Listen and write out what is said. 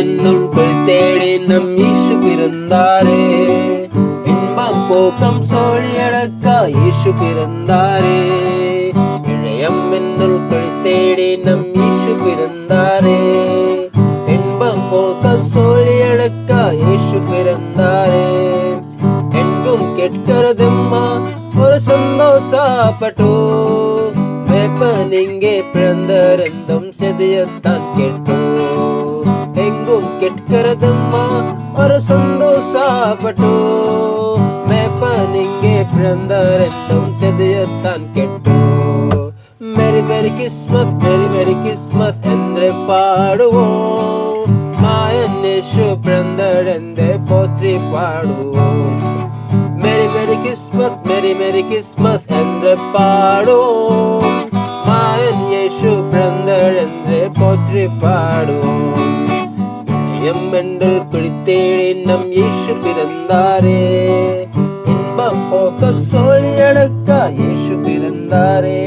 என்னுள் தேடி நம் இயேசு பிறந்தாரே. இன்பம் போக்கம் சோழியடக்க இயேசு பிறந்தாரே. இழையம் என்னுள் தேடி நம் இயேசு பிறந்தாரே. இன்பம் போக்க சோழியடக்க இயேசு பிறந்தாரே. எங்கும் கேட்கிறதம்மா ஒரு சந்தோஷப்பட்டோ. மேப்பன் இங்கே பிறந்தரெந்தும் செதியத்தான் கேட்டோ. எங்கும் கேட்கிறதம்மா ஒரு சந்தோஷப்பட்டோ. மேப்பன் இங்கே பிறந்தரெந்தும் செதியத்தான் கேட்டோ. மேரி மேரி கிறிஸ்மஸ், மேரி மேரி கிறிஸ்மஸ் என்று பாடுவோம். மாயன் இயேசு பிறந்தரெந்தே போற்றி பாடுவோம். மேரி மேரி கிறிஸ்மஸ், மேரி மேரி கிறிஸ்மஸ் என்று பாடுவோம். மாயன் இயேசு பிறந்தரெந்தே போற்றி பாடுவோம். எம்மென்று பிடித்தேடி நம் இயேசு பிறந்தாரே. இன்பம் போக்க சோழியடக்க இயேசு பிறந்தாரே.